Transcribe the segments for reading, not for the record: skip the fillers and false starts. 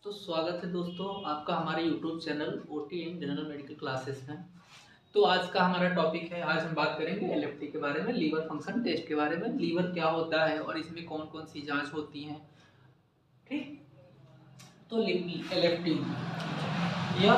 तो स्वागत है दोस्तों आपका हमारे YouTube channel OTM general medical classes में। तो आज का हमारा टॉपिक है, आज हम बात करेंगे एलएफटी के बारे में, लीवर फंक्शन टेस्ट के बारे में। लीवर क्या होता है और इसमें कौन कौन सी जांच होती हैं। ठीक, तो एलएफटी या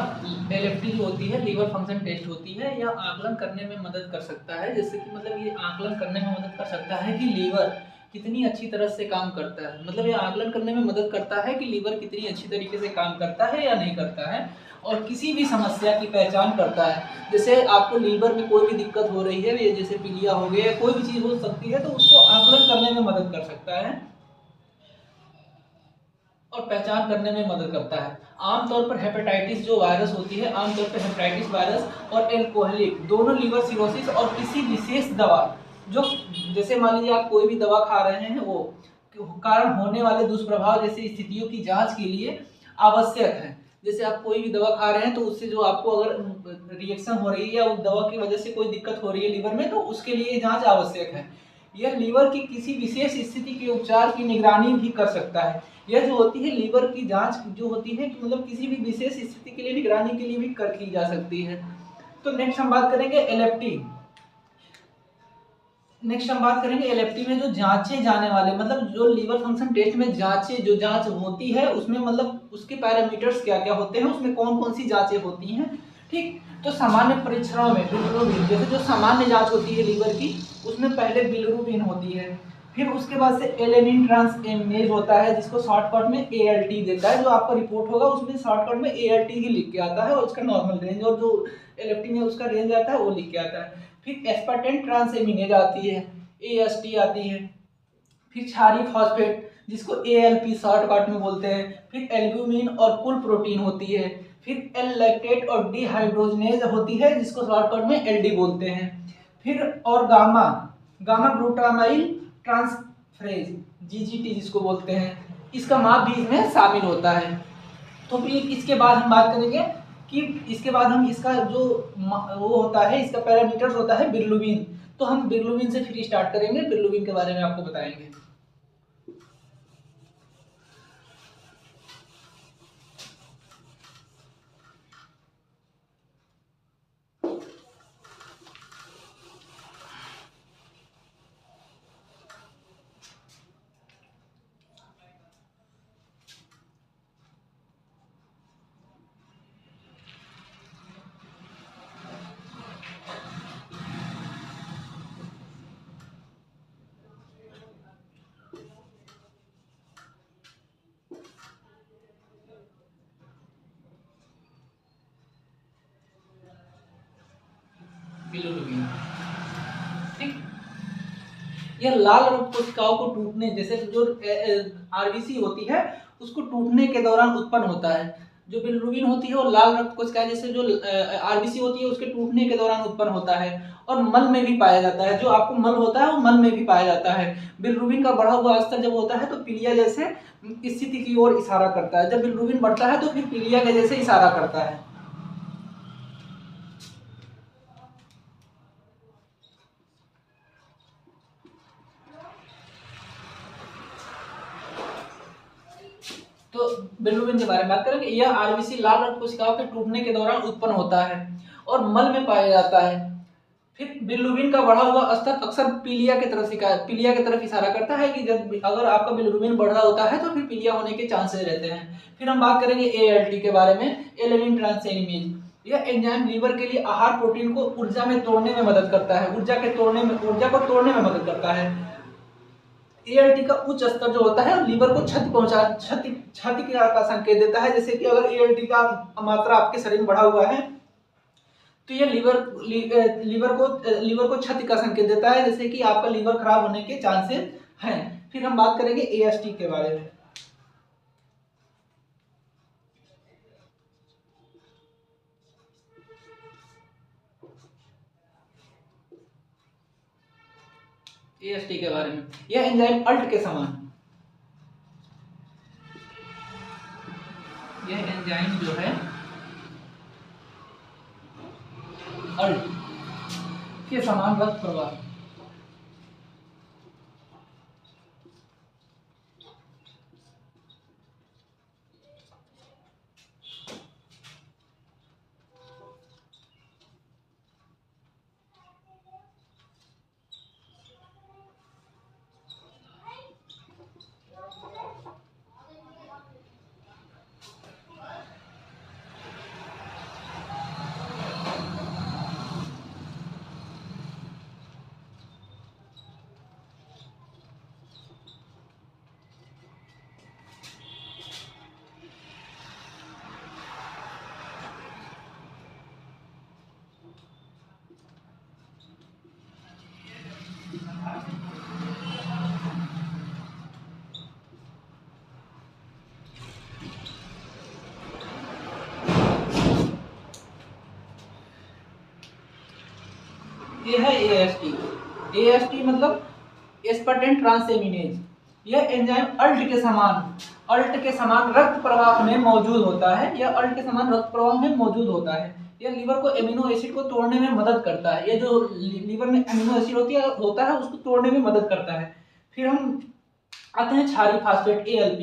एलएफटी जो होती है लीवर फंक्शन टेस्ट होती है, या आकलन करने में मदद कर सकता है। जैसे कि मतलब ये आकलन करने में मदद कर सकता है कि लीवर कितनी अच्छी तरह से काम करता है। मतलब ये आकलन करने में मदद करता है कि लीवर कितनी अच्छी तरीके से काम करता है या नहीं करता है, और किसी भी समस्या की पहचान करता है। जैसे आपको लीवर में कोई भी दिक्कत हो रही है, जैसे पीलिया हो गया, कोई भी चीज़ हो सकती है, तो उसको आकलन करने में मदद कर सकता है और पहचान करने में मदद करता है। आमतौर पर हेपेटाइटिस जो वायरस होती है, आमतौर पर हेपेटाइटिस वायरस और एल्कोहलिक दोनों लीवर सिरोसिस और किसी विशेष दवा, जो जैसे मान लीजिए आप कोई भी दवा खा रहे हैं, वो कारण होने वाले दुष्प्रभाव जैसी स्थितियों की जांच के लिए आवश्यक है। जैसे आप कोई भी दवा खा रहे हैं तो उससे जो आपको अगर रिएक्शन हो रही है या उस दवा की वजह से कोई दिक्कत हो रही है लीवर में, तो उसके लिए जांच आवश्यक है। यह लीवर की किसी विशेष स्थिति के उपचार की निगरानी भी कर सकता है। यह जो होती है लीवर की जांच जो होती है, मतलब किसी भी विशेष स्थिति के लिए निगरानी के लिए भी की जा सकती है। तो नेक्स्ट हम बात करेंगे एलएफटी। एलएफटी में जो जांचे जाने वाले, मतलब जो लीवर फंक्शन टेस्ट में जांच होती है, उसमें मतलब उसके पैरामीटर्स क्या क्या होते हैं, उसमें कौन कौन सी जांचें होती हैं। ठीक, तो सामान्य परीक्षणों में बिलिरुबिन, जैसे जो सामान्य जांच होती है लीवर की, उसमें पहले बिलिरुबिन होती है। फिर उसके बाद से एलेनिन ट्रांसएमिनेज होता है, जिसको शॉर्टकट में एएलटी देता है। जो आपका रिपोर्ट होगा उसमें शॉर्टकट में एएलटी ही लिख के आता है, और उसका नॉर्मल रेंज, और जो एलएफटी में उसका रेंज आता है वो लिख के आता है। फिर एस्पार्टेट ट्रांसएमिनेज आती है, एएसटी आती है। फिर क्षारीय फॉस्फेट, जिसको एएलपी शॉर्टकट में बोलते हैं। फिर एल्ब्यूमिन और कुल प्रोटीन होती है। फिर एल लैक्टेट और डिहाइड्रोजनेज होती है, जिसको शॉर्टकट में एलडी बोलते हैं। फिर और gamma gamma glutamyl transferase, GGT जिसको बोलते हैं, इसका माप भी इसमें शामिल होता है। तो फिर इसके बाद हम बात करेंगे कि इसके बाद हम इसका जो वो होता है, इसका पैरामीटर्स होता है बिलिरुबिन। तो हम बिलिरुबिन से फिर स्टार्ट करेंगे, बिलिरुबिन के बारे में आपको बताएंगे। बिलिरुबिन, ठीक, यह लाल रक्त कोशिकाओं को टूटने, जैसे जो आरबीसी होती है, उसको टूटने के दौरान उत्पन्न होता है। जो बिलिरुबिन होती है वो लाल रक्त कोशिका, जैसे जो आरबीसी होती है, उसके टूटने के दौरान उत्पन्न होता है। और मल में भी पाया जाता है, जो आपको मल होता है वो मल में भी पाया जाता है। बिलिरुबिन का बढ़ा हुआ स्तर जब होता है तो पीलिया जैसे स्थिति की ओर इशारा करता है। जब बिलिरुबिन बढ़ता है तो फिर पीलिया के जैसे इशारा करता है। तो बिलिरुबिन के बारे में बात करेंगे। यह आरबीसी लाल रक्त कोशिकाओं के टूटने के दौरान उत्पन्न होता है और मल में पाया जाता है। फिर बिलिरुबिन का बढ़ा हुआ स्तर अक्सर पीलिया की तरफ इशारा करता है कि जब अगर आपका बिलिरुबिन बढ़ा होता है तो फिर पीलिया होने के चांसेस रहते हैं। फिर हम बात करेंगे एएलटी के बारे में, एलेनिन ट्रांसएमिनेज। यह एंजाइम लीवर के लिए आहार प्रोटीन को ऊर्जा में तोड़ने में मदद करता है, ऊर्जा को तोड़ने में मदद करता है। एएलटी का उच्च स्तर जो होता है लीवर को क्षति का संकेत देता है। जैसे कि अगर एएलटी का मात्रा आपके शरीर में बढ़ा हुआ है तो ये लीवर को क्षति का संकेत देता है, जैसे कि आपका लीवर खराब होने के चांसेस हैं। फिर हम बात करेंगे एएसटी के बारे में। एएसटी के बारे में, यह एंजाइम अल्ट के समान, यह एंजाइम जो है अल्ट के समान रक्त प्रवाह, ये है AST। AST मतलब एस्पर्टेंट ट्रांसएमिनेज। यह एंजाइम अल्ट के समान रक्त प्रवाह में मौजूद होता है। यह अल्ट के समान रक्त प्रवाह में मौजूद होता है। यह लीवर को एमिनो एसिड को तोड़ने में मदद करता है। यह जो लीवर में एमिनो एसिड होता है उसको तोड़ने में मदद करता है। फिर हम आते हैं क्षारीय फास्फेट ALP।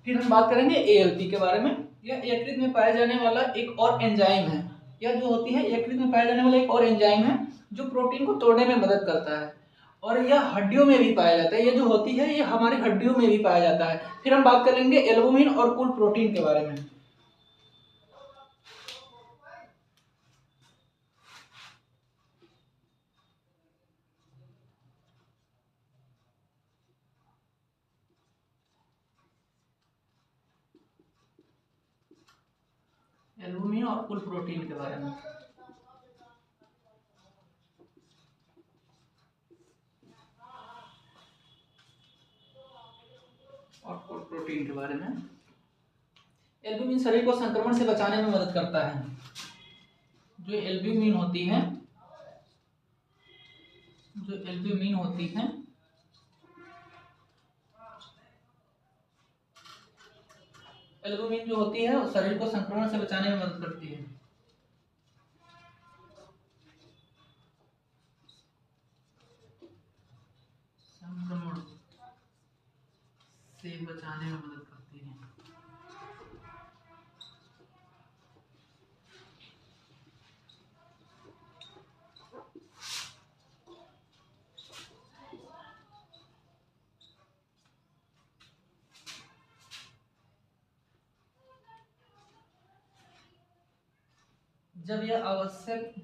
फिर हम बात करेंगे ALP के बारे में। यह यकृत में पाया जाने वाला एक और एंजाइम है। यह जो होती है यकृत में पाया जाने वाला एक और एंजाइम है जो प्रोटीन को तोड़ने में मदद करता है और यह हड्डियों में भी पाया जाता है। यह जो होती है ये हमारी हड्डियों में भी पाया जाता है। फिर हम बात करेंगे एल्बुमिन और कुल प्रोटीन के बारे में। एल्बुमिन और कुल प्रोटीन के बारे में। और कुल प्रोटीन के बारे में। एल्बुमिन शरीर को संक्रमण से बचाने में मदद करता है। जो एल्बुमिन होती है एल्बुमिन जो होती है वो शरीर को संक्रमण से बचाने में मदद करती है। संक्रमण से बचाने में मदद करती है। जब यह आवश्यक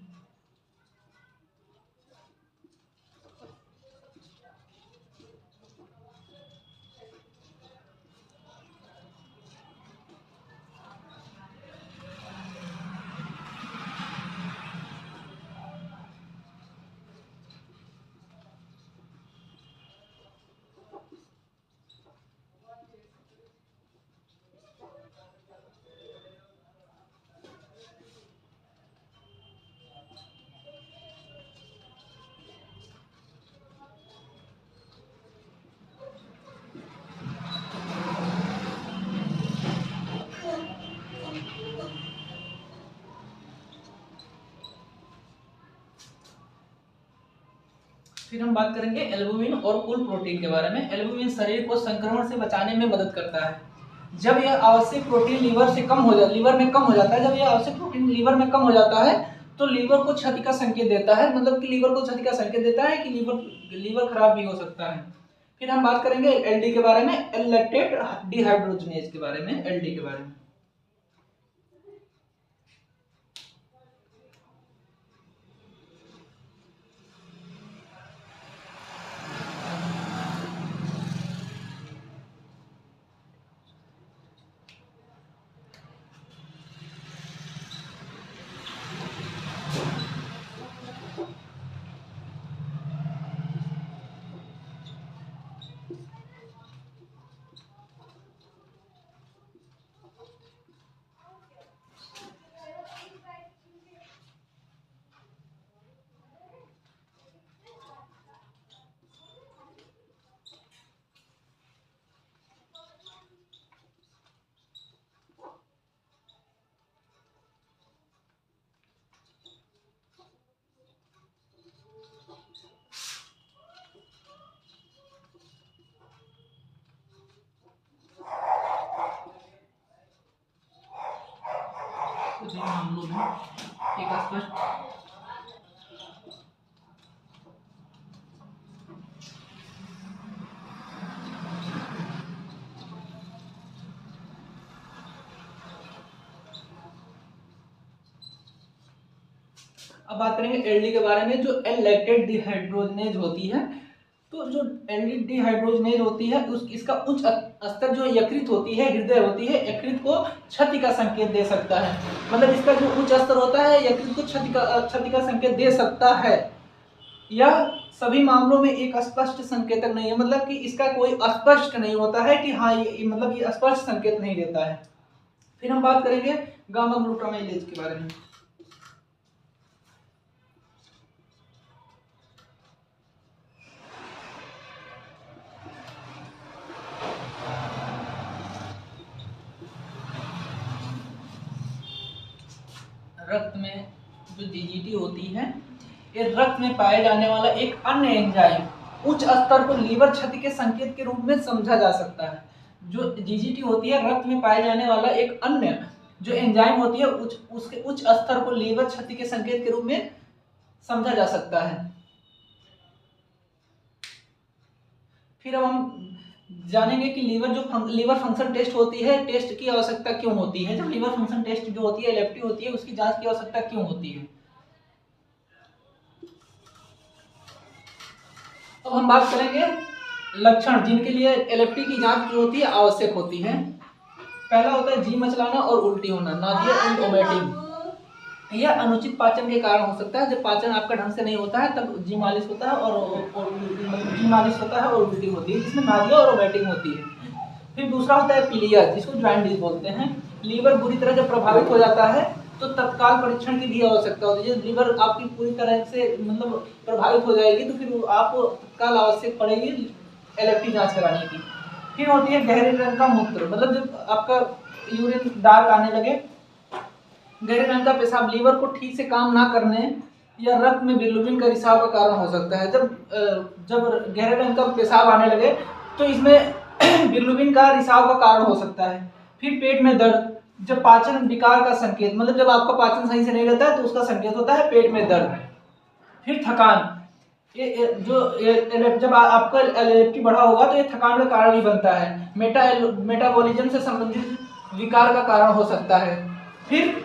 फिर हम बात करेंगे एल्बुमिन और कुल प्रोटीन के बारे में। एल्बुमिन शरीर को संक्रमण से बचाने में मदद करता है। जब यह आवश्यक प्रोटीन लीवर में कम हो जाता है जब यह आवश्यक प्रोटीन लीवर में कम हो जाता है तो लीवर को क्षति का संकेत देता है। मतलब कि लीवर को क्षति का संकेत देता है कि लीवर खराब भी हो सकता है। फिर हम बात करेंगे LD के बारे में, एल लैक्टेट डिहाइड्रोजनेज के बारे में, LD के बारे में। कुछ मामलों में एक स्पष्ट अब बात करेंगे एलडी के बारे में। जो एल लैक्टेट डिहाइड्रोजनेज होती है तो जो एल डिहाइड्रोजनेज होती है इसका उच्च स्तर जो यकृत होती है, हृदय होती है, यकृत को क्षति का संकेत दे सकता है। मतलब इसका जो उच्च स्तर होता है यकृत को क्षति का संकेत दे सकता है। यह सभी मामलों में एक स्पष्ट संकेतक नहीं है, मतलब कि इसका कोई स्पष्ट नहीं होता है कि हाँ ये मतलब ये स्पष्ट संकेत नहीं देता है। फिर हम बात करेंगे गामा ग्लूटामाइलेज के बारे में। रक्त में जो जीजीटी होती है, ये रक्त में पाए जाने वाला एक अन्य एंजाइम उच्च स्तर को लीवर क्षति के संकेत के रूप में समझा जा सकता है। जो जीजीटी होती है रक्त में पाए जाने वाला एक अन्य जो एंजाइम होती है उसके उच्च स्तर को लीवर क्षति के संकेत के रूप में समझा जा सकता है। फिर अब हम जानेंगे कि लीवर फंक्शन टेस्ट होती है, टेस्ट की आवश्यकता क्यों होती है। जब लीवर फंक्शन टेस्ट जो होती है एलएफटी होती है, उसकी जांच की आवश्यकता क्यों होती है। अब हम बात करेंगे लक्षण जिनके लिए एलएफटी की जांच जो होती है आवश्यक होती है। पहला होता है जी मचलाना और उल्टी होना, नादिया एंड वोमिटिंग। यह अनुचित पाचन के कारण हो सकता है। जब पाचन आपका ढंग से नहीं होता है तब जी मालिश होता है और जी मालिश होता है और उल्टी होती है, जिसमें नादिया और वोमिटिंग होती है। फिर दूसरा होता है पीलिया, जिसको जॉइंडिस बोलते हैं। लीवर बुरी तरह जब प्रभावित हो जाता है तो तत्काल परीक्षण की भी आवश्यकता होती है। जब लीवर आपकी पूरी तरह से मतलब प्रभावित हो जाएगी तो फिर आपको तत्काल आवश्यक पड़ेगी एलएफटी जांच कराने की। फिर होती है गहरे रंग का मूत्र, मतलब जब आपका यूरिन डार्क आने लगे, गहरे रंग का पेशाब लीवर को ठीक से काम ना करने या रक्त में बिलिरुबिन का रिसाव का कारण हो सकता है। जब गहरे रंग का पेशाब आने लगे तो इसमें बिलिरुबिन का रिसाव का कारण हो सकता है। फिर पेट में दर्द, जब पाचन विकार का संकेत, मतलब जब आपका पाचन सही से नहीं रहता है तो उसका संकेत होता है पेट में दर्द। फिर थकान, जब आपका एलएफटी बढ़ा होगा तो ये थकान का कारण ही बनता है। मेटाबॉलिज्म से संबंधित विकार का कारण हो सकता है। फिर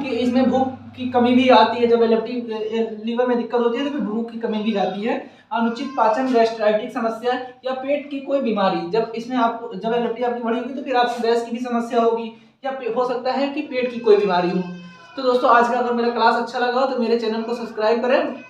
इसमें भूख की कमी भी आती है। जब एलएफटी लीवर में दिक्कत होती है तो फिर भूख की कमी भी आती है। अनुचित पाचन, गैस्ट्राइटिक समस्या या पेट की कोई बीमारी, जब एलएफटी आपकी बढ़ी होगी तो फिर आपको गैस की भी समस्या होगी या हो सकता है कि पेट की कोई बीमारी हो। तो दोस्तों आज का अगर मेरा क्लास अच्छा लगा हो तो मेरे चैनल को सब्सक्राइब करें